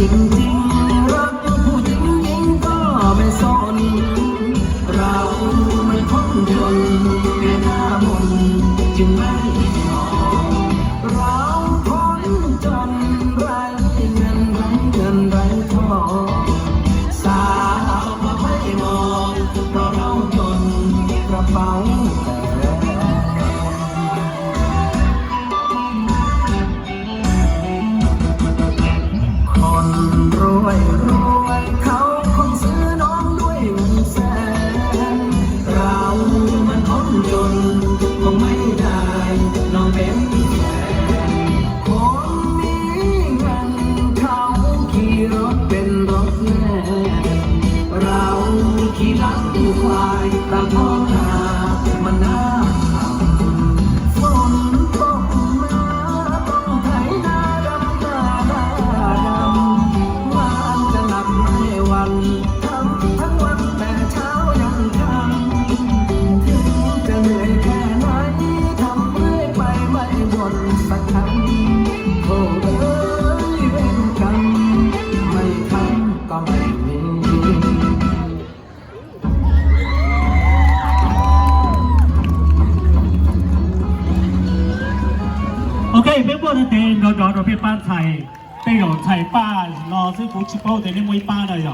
จริงๆรักผู้หญิงยิงก็ไม่สนเราไม่พ้นจนแค่หน้ามนจึงไม่มองเราพ้นจนไร้เงินไร้ทองสาวมาไม่มองเพราะเราจนกระเป๋ารวยเขาคงซื้อน้องด้วยเงินแสนเรามันคนจนคงไม่ได้น้องเป็นแฟนคนมีเงินเขาขี่รถเป็นรถแล่เราขี่หลังควายตามท้องนามันน่าฝนตกมาต้องไถนาดำวันทำทั้งวันแต่เช้ายังทำถึงจะเหนื่อยแค่ไหนทำเรื่อยไปไม่บ่นสักคำโอ้เอ้ยเวรกรรมไม่ทำก็ไม่มี OK， 边播的电，我边班菜，都有菜巴，老师傅吃饱的，你没班了呀。